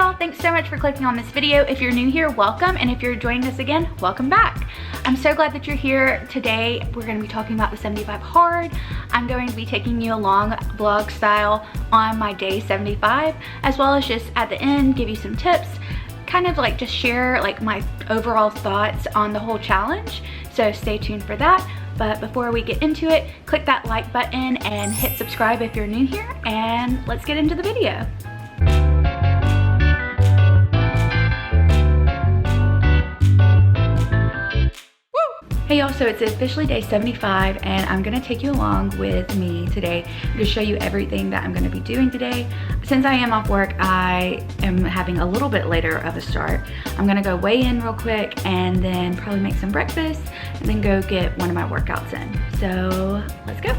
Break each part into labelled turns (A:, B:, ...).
A: y'all, thanks so much for clicking on this video. If you're new here, welcome, and if you're joining us again, welcome back. I'm so glad that you're here. Today we're going to be talking about the 75 hard. I'm going to be taking you along vlog style on my day 75, as well as just at the end give you some tips, kind of like just share like my overall thoughts on the whole challenge. So stay tuned for that. But before we get into it, click that like button and hit subscribe if you're new here, and let's get into the video. Hey y'all, so it's officially day 75 and I'm gonna take you along with me today to show you everything that I'm gonna be doing today. Since I am off work, I am having a little bit later of a start. I'm gonna go weigh in real quick and then probably make some breakfast and then go get one of my workouts in. So let's go.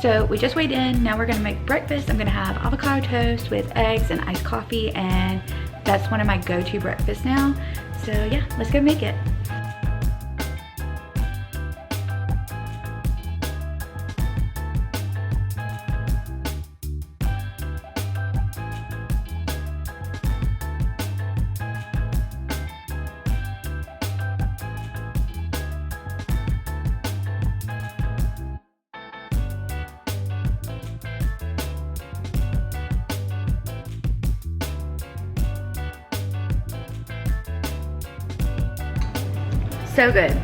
A: So we just weighed in, now we're gonna make breakfast. I'm gonna have avocado toast with eggs and iced coffee, and that's one of my go-to breakfasts now. So yeah, let's go make it. So good.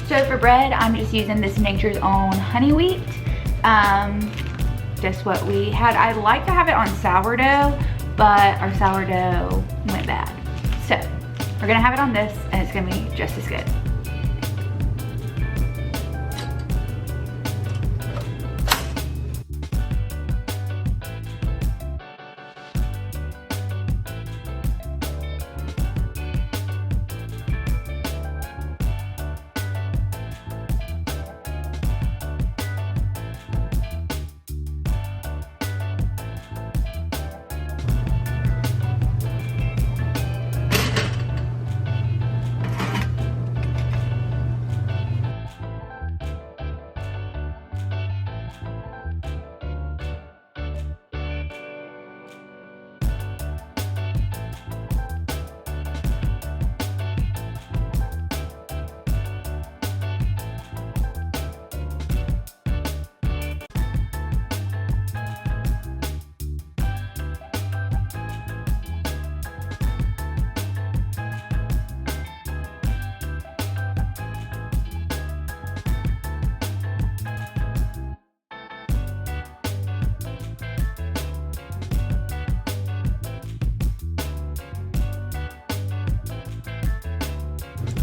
A: So for bread, I'm just using this Nature's Own honey wheat. Just what we had. I like to have it on sourdough, but our sourdough went bad. So we're gonna have it on this and it's gonna be just as good.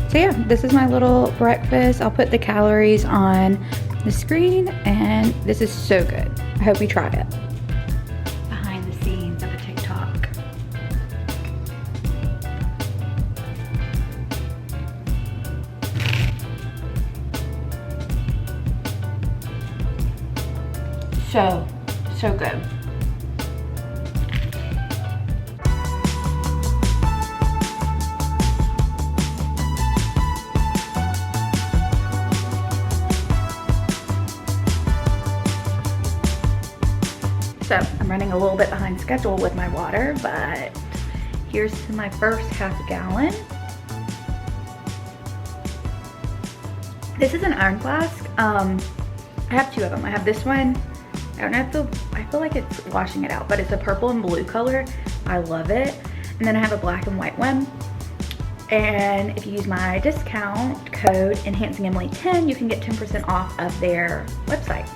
A: So yeah, this is my little breakfast. I'll put the calories on the screen, and this is so good. I hope you try it. Behind the scenes of a TikTok. So good. So I'm running a little bit behind schedule with my water, but here's to my first half gallon. This is an iron flask. I have two of them. I have this one. I don't know if I feel like it's washing it out, but it's a purple and blue color. I love it. And then I have a black and white one. And if you use my discount code EnhancingEmily10, you can get 10% off of their website.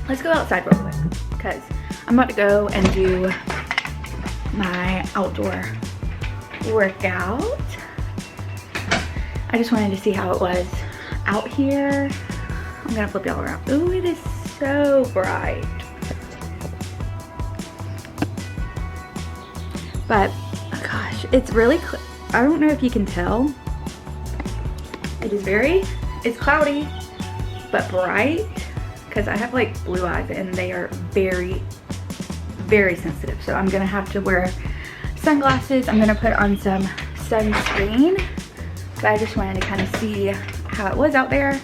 A: Let's go outside real quick because I'm about to go and do my outdoor workout. I just wanted to see how it was out here. I'm gonna flip y'all around. Ooh, it is so bright. But oh gosh, it's really, I don't know if you can tell. It is it's cloudy, but bright, because I have like blue eyes and they are very, very sensitive. So I'm gonna have to wear sunglasses. I'm gonna put on some sunscreen. But I just wanted to kind of see how it was out there.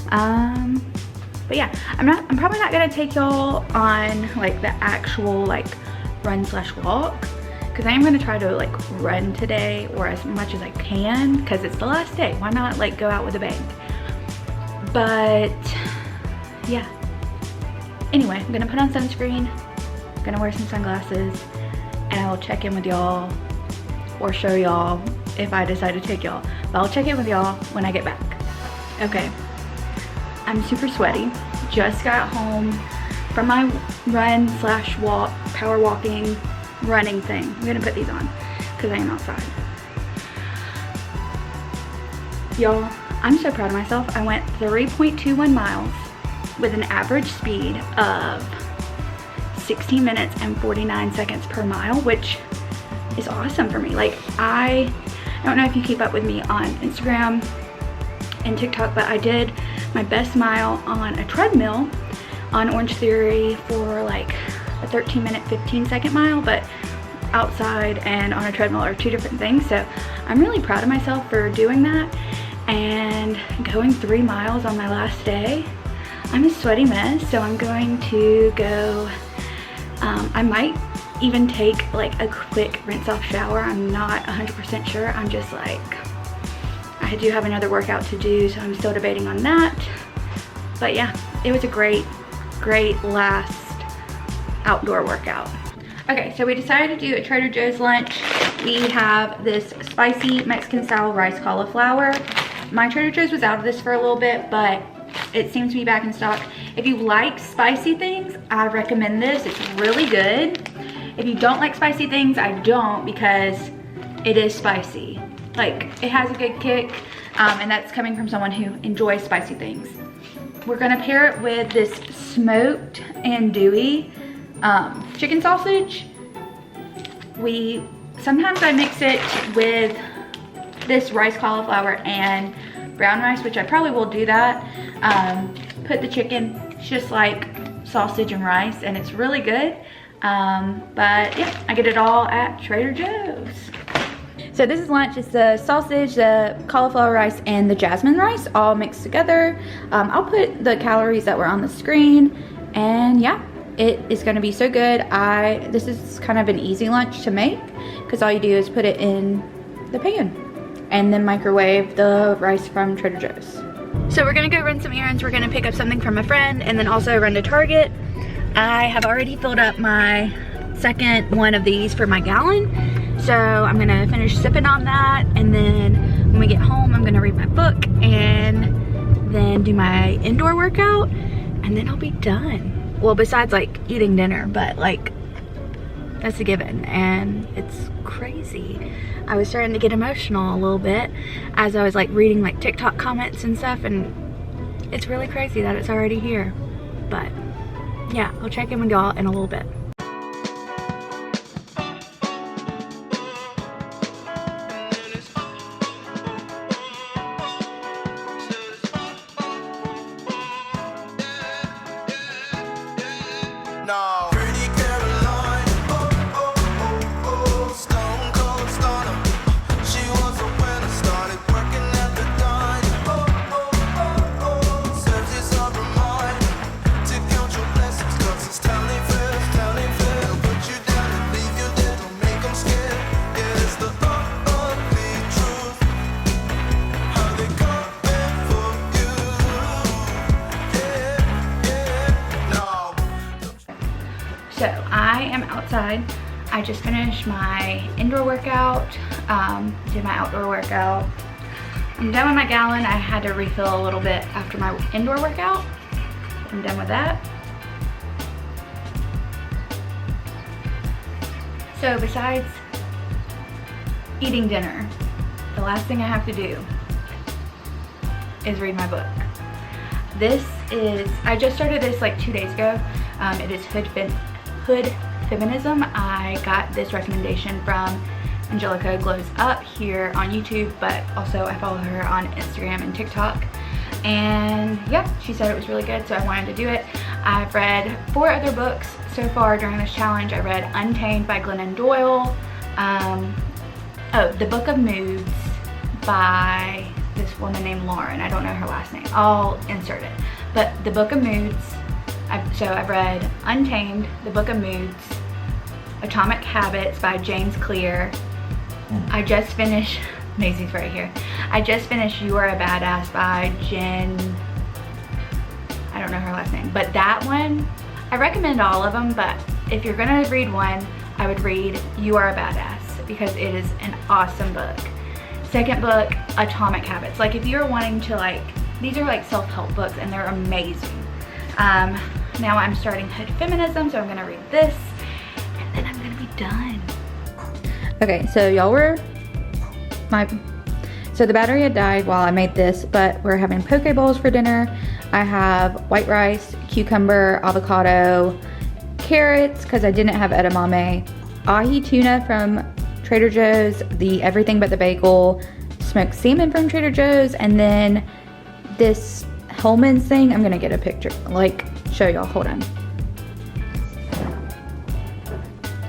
A: But yeah, I'm probably not gonna take y'all on like the actual like run/walk, because I am gonna try to like run today, or as much as I can, because it's the last day. Why not like go out with a bang? But yeah. Anyway, I'm gonna put on sunscreen, I'm gonna wear some sunglasses, and I will check in with y'all or show y'all if I decide to take y'all. But I'll check in with y'all when I get back. Okay, I'm super sweaty. Just got home from my run/walk, power walking, running thing. I'm gonna put these on because I am outside. Y'all, I'm so proud of myself. I went 3.21 miles with an average speed of 16 minutes and 49 seconds per mile, which is awesome for me. Like, I don't know if you keep up with me on Instagram and TikTok, but I did my best mile on a treadmill on Orange Theory for like a 13-minute, 15-second mile, but outside and on a treadmill are two different things. So I'm really proud of myself for doing that and going 3 miles on my last day. I'm a sweaty mess, so I'm going to go, I might even take like a quick rinse off shower. I'm not 100% sure. I'm just like, I do have another workout to do, so I'm still debating on that. But yeah, it was a great last outdoor workout. Okay, so we decided to do a Trader Joe's lunch. We have this spicy Mexican style rice cauliflower. My Trader Joe's was out of this for a little bit, but it seems to be back in stock. If you like spicy things, I recommend this. It's really good. If you don't like spicy things, I don't, because it is spicy. Like, it has a good kick, and that's coming from someone who enjoys spicy things. We're gonna pair it with this smoked andouille chicken sausage. Sometimes I mix it with this rice cauliflower and brown rice, which I probably will do that. Put the chicken, it's just like sausage and rice, and it's really good. But yeah, I get it all at Trader Joe's. So this is lunch. It's the sausage, the cauliflower rice, and the jasmine rice all mixed together. I'll put the calories that were on the screen, and yeah, it is gonna be so good. This is kind of an easy lunch to make, because all you do is put it in the pan and then microwave the rice from Trader Joe's. So we're gonna go run some errands. We're gonna pick up something from a friend and then also run to Target. I have already filled up my second one of these for my gallon. So I'm gonna finish sipping on that, and then when we get home, I'm gonna read my book and then do my indoor workout, and then I'll be done. Well, besides like eating dinner, but like that's a given, and it's crazy. I was starting to get emotional a little bit as I was like reading like TikTok comments and stuff, and it's really crazy that it's already here. But yeah, I'll check in with y'all in a little bit.
B: No. Pretty Caroline, oh, oh, oh, oh, stone cold stunner. She was a winner, started working at the dine. Oh, oh, oh, oh, serves you some reminder to count your blessings, 'cause it's telling fast, they'll put you down and leave you there, don't make them scared. Yeah, it's the ugly truth, how they coming for you. Yeah, yeah, no.
A: So I am outside. I just finished my indoor workout, did my outdoor workout. I'm done with my gallon. I had to refill a little bit after my indoor workout. I'm done with that. So besides eating dinner, the last thing I have to do is read my book. This is, I just started this like 2 days ago. It is Hood Feminism. I got this recommendation from Angelica Glows Up here on YouTube, but also I follow her on Instagram and TikTok. And yeah, she said it was really good, so I wanted to do it. I've read 4 other books so far during this challenge. I read Untamed by Glennon Doyle. The Book of Moods by this woman named Lauren. I don't know her last name. I'll insert it. But The Book of Moods. So I've read Untamed, The Book of Moods, Atomic Habits by James Clear. I just finished, Maisie's right here. I just finished You Are a Badass by Jen, I don't know her last name. But that one, I recommend all of them, but if you're gonna read one, I would read You Are a Badass because it is an awesome book. Second book, Atomic Habits. Like if you're wanting to like, these are like self-help books and they're amazing. Now I'm starting Hood Feminism, so I'm gonna read this and then I'm gonna be done.
C: Okay, so y'all were so the battery had died while I made this, but we're having poke bowls for dinner. I have white rice, cucumber, avocado, carrots, because I didn't have edamame, ahi tuna from Trader Joe's, the everything but the bagel, smoked salmon from Trader Joe's, and then this Hellman's thing. I'm gonna get a picture, like show y'all, hold on.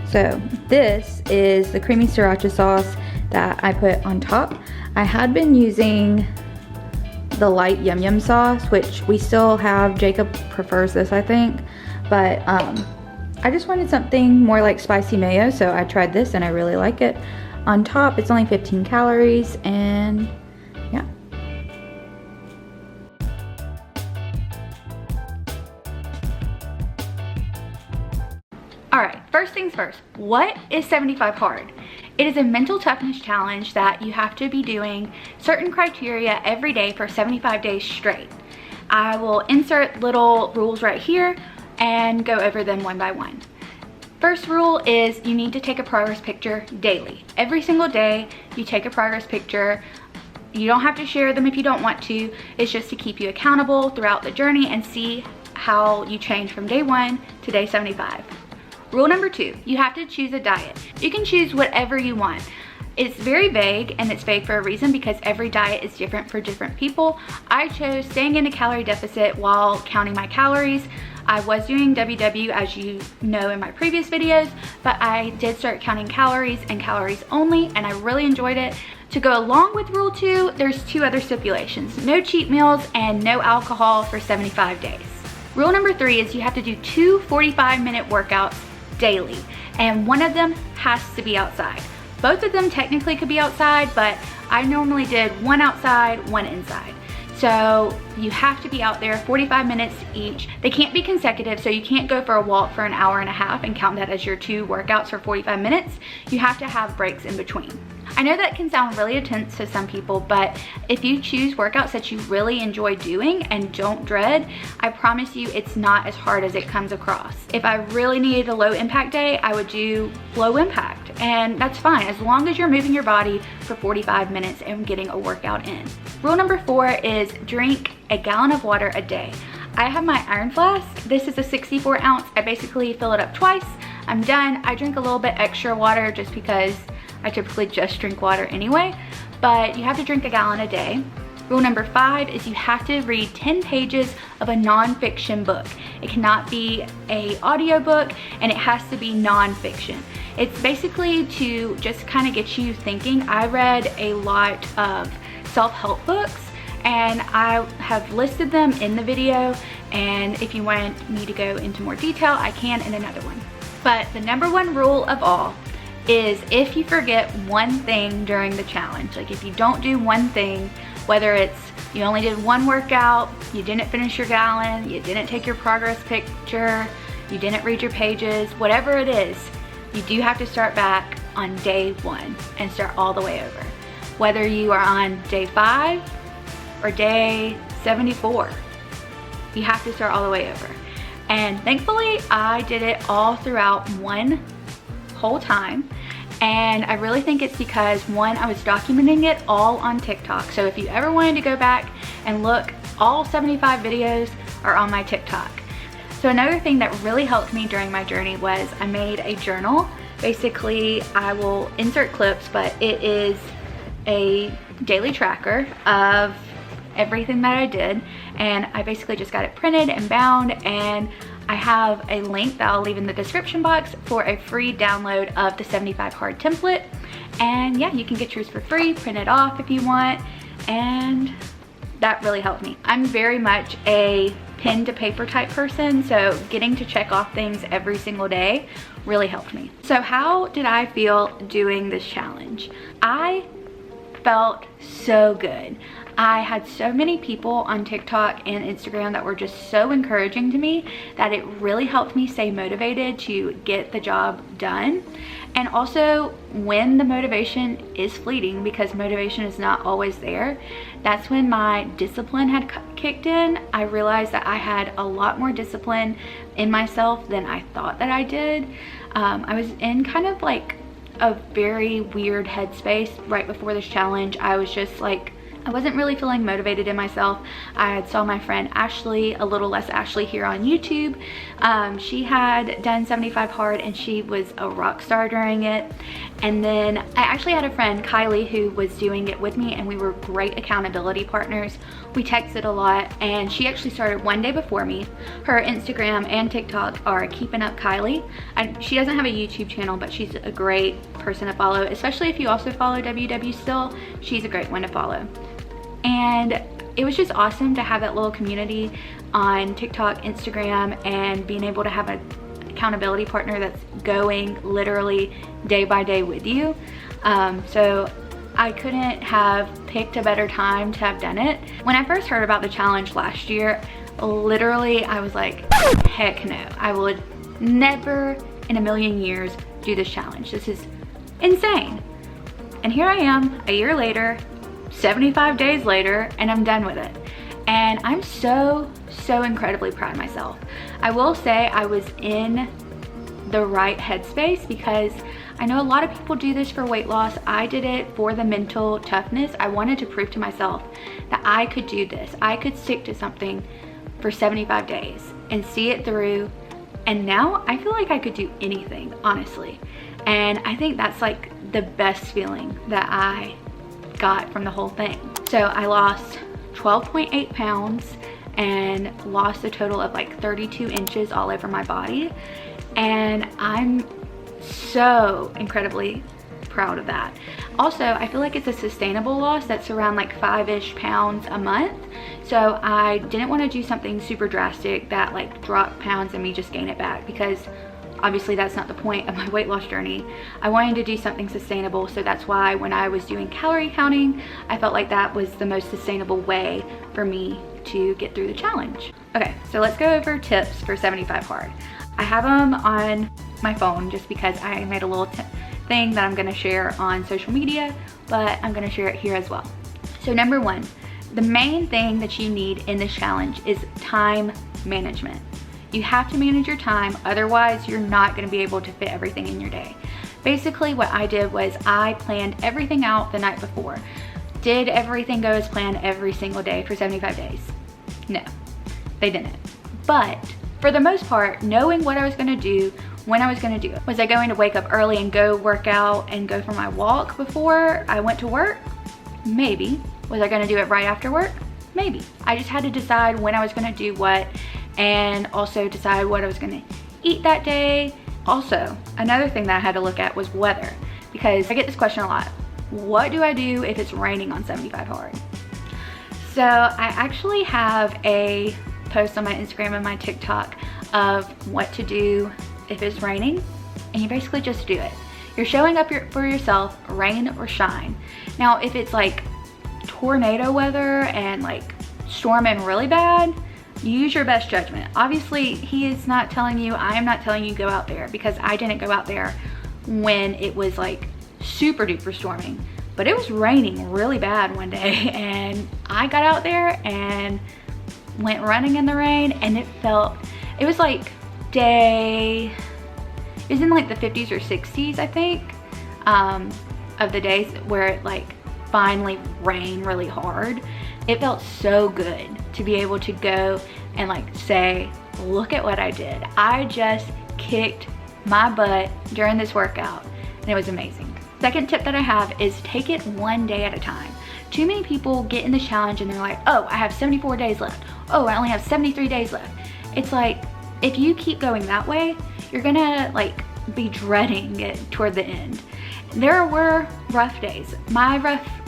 C: So this is the creamy sriracha sauce that I put on top. I had been using the light yum yum sauce, which we still have. Jacob prefers this, I think, but I just wanted something more like spicy mayo, so I tried this and I really like it. On top, it's only 15 calories, and yeah.
A: All right, first things first, what is 75 hard? It is a mental toughness challenge that you have to be doing certain criteria every day for 75 days straight. I will insert little rules right here and go over them one by one. First rule is you need to take a progress picture daily. Every single day you take a progress picture. You don't have to share them if you don't want to. It's just to keep you accountable throughout the journey and see how you change from day 1 to day 75. Rule number 2, you have to choose a diet. You can choose whatever you want. It's very vague, and it's vague for a reason because every diet is different for different people. I chose staying in a calorie deficit while counting my calories. I was doing WW, as you know in my previous videos, but I did start counting calories and calories only, and I really enjoyed it. To go along with rule 2, there's 2 other stipulations: no cheat meals and no alcohol for 75 days. Rule number 3 is you have to do 2 45-minute workouts daily, and one of them has to be outside. Both of them technically could be outside, but I normally did one outside, one inside. So you have to be out there 45 minutes each. They can't be consecutive, so you can't go for a walk for an hour and a half and count that as your 2 workouts for 45 minutes. You have to have breaks in between. I know that can sound really intense to some people, but if you choose workouts that you really enjoy doing and don't dread, I promise you it's not as hard as it comes across. If I really needed a low impact day, I would do low impact, and that's fine as long as you're moving your body for 45 minutes and getting a workout in. Rule number 4 is drink a gallon of water a day. I have my iron flask. This is a 64 ounce. I basically fill it up twice. I'm done. I drink a little bit extra water just because I typically just drink water anyway, but you have to drink a gallon a day. Rule number 5 is you have to read 10 pages of a nonfiction book. It cannot be an audiobook, and it has to be nonfiction. It's basically to just kind of get you thinking. I read a lot of self-help books, and I have listed them in the video, and if you want me to go into more detail, I can in another one. But the number 1 rule of all is if you forget one thing during the challenge, like if you don't do one thing, whether it's you only did one workout, you didn't finish your gallon, you didn't take your progress picture, you didn't read your pages, whatever it is, you do have to start back on day 1 and start all the way over. Whether you are on day 5 or day 74, you have to start all the way over. And thankfully, I did it all throughout one whole time, and I really think it's because, one, I was documenting it all on TikTok. So if you ever wanted to go back and look All 75 videos are on my TikTok. So another thing that really helped me during my journey was I made a journal. Basically, I will insert clips, but it is a daily tracker of everything that I did, and I basically just got it printed and bound, and I have a link that I'll leave in the description box for a free download of the 75 hard template. And yeah, you can get yours for free, print it off if you want, and that really helped me. I'm very much a pen to paper type person, so getting to check off things every single day really helped me. So how did I feel doing this challenge? I felt so good. I had so many people on TikTok and Instagram that were just so encouraging to me that it really helped me stay motivated to get the job done. And also, when the motivation is fleeting, because motivation is not always there, that's when my discipline had kicked in. I realized that I had a lot more discipline in myself than I thought that I did. I was in kind of like a very weird headspace right before this challenge. I was just like, I wasn't really feeling motivated in myself. I saw my friend Ashley, a little less Ashley here on YouTube. She had done 75 hard and she was a rock star during it. And then I actually had a friend, Kylie, who was doing it with me, and we were great accountability partners. We texted a lot, and she actually started one day before me. Her Instagram and TikTok are Keeping Up Kylie. She doesn't have a YouTube channel, but she's a great person to follow, especially if you also follow WW still. She's a great one to follow. And it was just awesome to have that little community on TikTok, Instagram, and being able to have an accountability partner that's going literally day by day with you. So I couldn't have picked a better time to have done it. When I first heard about the challenge last year, literally I was like, heck no, I would never in a million years do this challenge. This is insane. And here I am a year later, 75 days later, and I'm done with it. And I'm so incredibly proud of myself. I will say I was in the right headspace, because I know a lot of people do this for weight loss. I did it for the mental toughness. I wanted to prove to myself that I could do this. I could stick to something for 75 days and see it through. And now I feel like I could do anything, honestly. And I think that's like the best feeling that I got from the whole thing. So I lost 12.8 pounds and lost a total of like 32 inches all over my body. And I'm so incredibly proud of that. Also, I feel like it's a sustainable loss that's around like 5-ish pounds a month. So I didn't want to do something super drastic that like drop pounds and me just gain it back, because obviously that's not the point of my weight loss journey. I wanted to do something sustainable, so that's why when I was doing calorie counting, I felt like that was the most sustainable way for me to get through the challenge. Okay, so let's go over tips for 75 hard. I have them on my phone just because I made a little thing that I'm gonna share on social media, but I'm gonna share it here as well. So number one, the main thing that you need in this challenge is time management. You have to manage your time, otherwise you're not gonna be able to fit everything in your day. Basically what I did was I planned everything out the night before. Did everything go as planned every single day for 75 days? No, they didn't. But for the most part, knowing what I was gonna do, when I was gonna do it. Was I going to wake up early and go work out and go for my walk before I went to work? Maybe. Was I gonna do it right after work? Maybe. I just had to decide when I was gonna do what, and also decide what I was gonna eat that day. Also, another thing that I had to look at was weather, because I get this question a lot. What do I do if it's raining on 75 hard? So I actually have a post on my Instagram and my TikTok of what to do if it's raining, and you basically just do it. You're showing up for yourself, rain or shine. Now, if it's like tornado weather and like storming really bad, use your best judgment. Obviously, he is not telling you, I am not telling you go out there, because I didn't go out there when it was like super duper storming, but it was raining really bad one day, and I got out there and went running in the rain, and it was like it was in like the 50s or 60s, I think, of the days where it like finally rained really hard. It felt so good to be able to go and like say, look at what I did. I just kicked my butt during this workout and it was amazing. Second tip that I have is take it one day at a time. Too many people get in the challenge and they're like, oh, I have 74 days left. Oh, I only have 73 days left. It's like, if you keep going that way, you're gonna like be dreading it toward the end. There were rough days.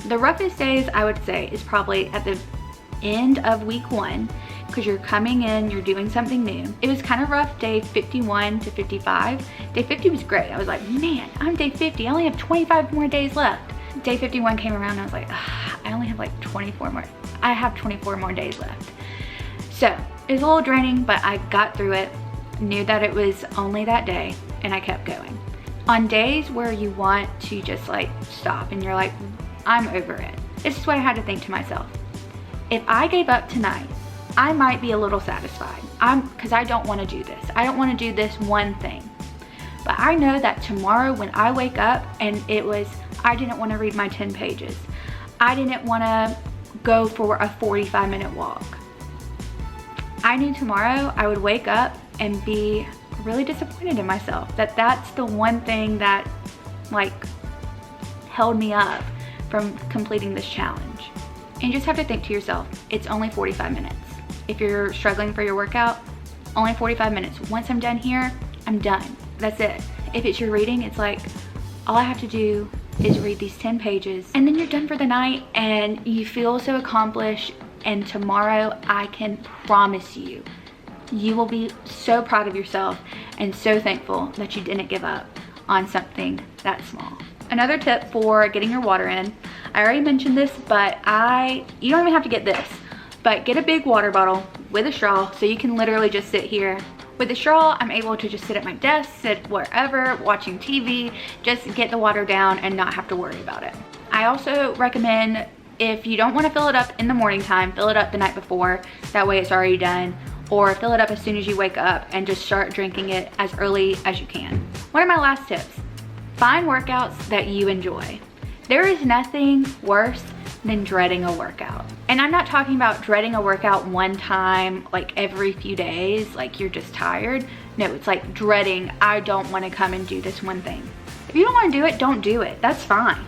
A: The roughest days I would say is probably at the end of week 1, because you're coming in, you're doing something new. It was kind of rough day 51 to 55. Day 50 was great. I was like, man, I'm day 50. I only have 25 more days left. Day 51 came around and I was like, I only have like 24 more. I have 24 more days left. So it was a little draining, but I got through it, knew that it was only that day, and I kept going. On days where you want to just like stop and you're like, I'm over it. This is what I had to think to myself. If I gave up tonight, I might be a little satisfied. Because I don't want to do this. I don't want to do this one thing. But I know that tomorrow when I wake up and I didn't want to read my 10 pages. I didn't want to go for a 45-minute walk. I knew tomorrow I would wake up and be really disappointed in myself. That's the one thing that like held me up from completing this challenge. And you just have to think to yourself, it's only 45 minutes. If you're struggling for your workout, only 45 minutes. Once I'm done here, I'm done. That's it. If it's your reading, it's like, all I have to do is read these 10 pages and then you're done for the night and you feel so accomplished. And tomorrow, I can promise you, you will be so proud of yourself and so thankful that you didn't give up on something that small. Another tip for getting your water in, I already mentioned this, but you don't even have to get this, but get a big water bottle with a straw so you can literally just sit here. With the straw, I'm able to just sit at my desk, sit wherever, watching TV, just get the water down and not have to worry about it. I also recommend, if you don't want to fill it up in the morning time, fill it up the night before, that way it's already done, or fill it up as soon as you wake up and just start drinking it as early as you can. One of my last tips, find workouts that you enjoy. There is nothing worse than dreading a workout. And I'm not talking about dreading a workout one time, like every few days, like you're just tired. No, it's like dreading, I don't want to come and do this one thing. If you don't want to do it, don't do it. That's fine.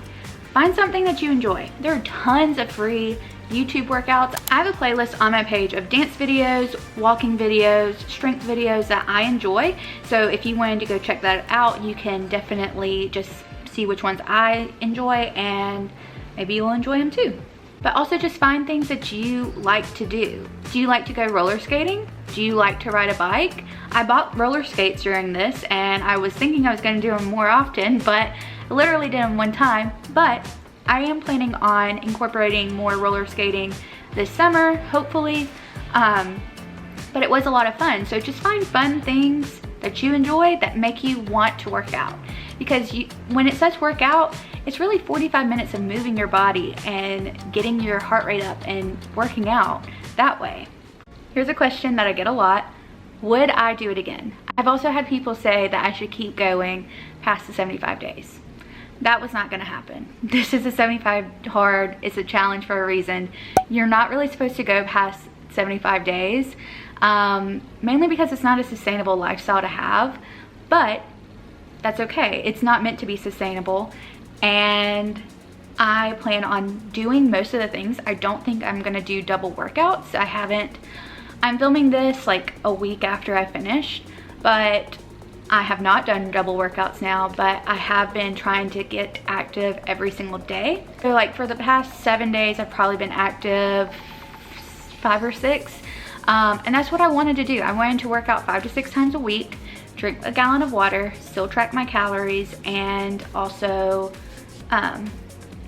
A: Find something that you enjoy. There are tons of free YouTube workouts. I have a playlist on my page of dance videos, walking videos, strength videos that I enjoy. So if you wanted to go check that out, you can definitely just see which ones I enjoy and maybe you'll enjoy them too. But also just find things that you like to do. Do you like to go roller skating? Do you like to ride a bike? I bought roller skates during this and I was thinking I was going to do them more often, but I literally did them one time. But I am planning on incorporating more roller skating this summer, hopefully. But it was a lot of fun. So just find fun things that you enjoy that make you want to work out. Because when it says work out, it's really 45 minutes of moving your body and getting your heart rate up and working out that way. Here's a question that I get a lot. Would I do it again? I've also had people say that I should keep going past the 75 days. That was not gonna happen. This is a 75 hard, it's a challenge for a reason. You're not really supposed to go past 75 days, mainly because it's not a sustainable lifestyle to have, but that's okay. It's not meant to be sustainable. And I plan on doing most of the things. I don't think I'm gonna do double workouts. I'm filming this like a week after I finished, but I have not done double workouts now, but I have been trying to get active every single day. So like for the past 7 days, I've probably been active 5 or 6. And that's what I wanted to do. I wanted to work out 5 to 6 times a week, drink a gallon of water, still track my calories, and also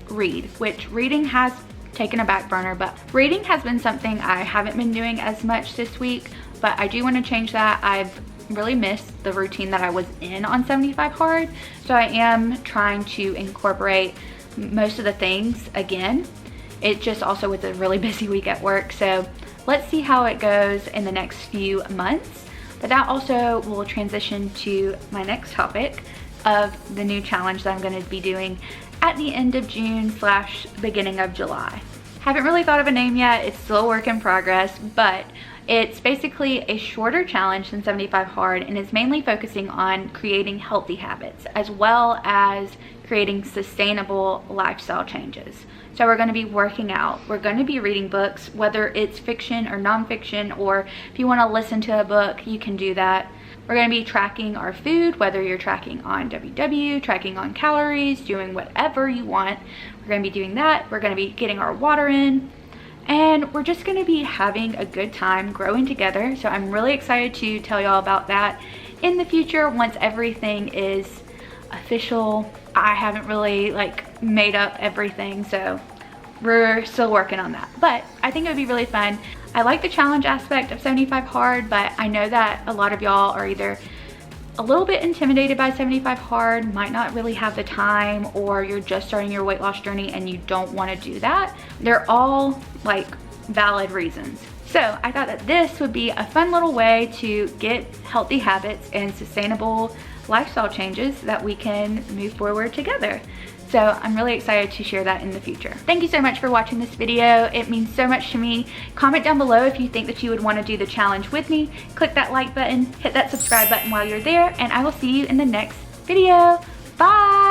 A: read, which reading has taken a back burner, but reading has been something I haven't been doing as much this week, but I do want to change that. I've really missed the routine that I was in on 75 hard, so I am trying to incorporate most of the things again. It just also was a really busy week at work, so let's see how it goes in the next few months. But that also will transition to my next topic of the new challenge that I'm going to be doing at the end of June / beginning of July. Haven't really thought of a name yet. It's still a work in progress, but it's basically a shorter challenge than 75 Hard, and is mainly focusing on creating healthy habits as well as creating sustainable lifestyle changes. So we're going to be working out, we're going to be reading books, whether it's fiction or nonfiction, or if you want to listen to a book, you can do that. We're going to be tracking our food, whether you're tracking on WW, tracking on calories, doing whatever you want. We're going to be doing that. We're going to be getting our water in, and we're just going to be having a good time growing together. So I'm really excited to tell y'all about that in the future once everything is official. I haven't really like made up everything, so we're still working on that, but I think it would be really fun. I like the challenge aspect of 75 Hard, but I know that a lot of y'all are either a little bit intimidated by 75 Hard, might not really have the time, or you're just starting your weight loss journey and you don't want to do that. They're all like valid reasons. So I thought that this would be a fun little way to get healthy habits and sustainable lifestyle changes that we can move forward together. So I'm really excited to share that in the future. Thank you so much for watching this video. It means so much to me. Comment down below if you think that you would want to do the challenge with me. Click that like button, hit that subscribe button while you're there, and I will see you in the next video. Bye!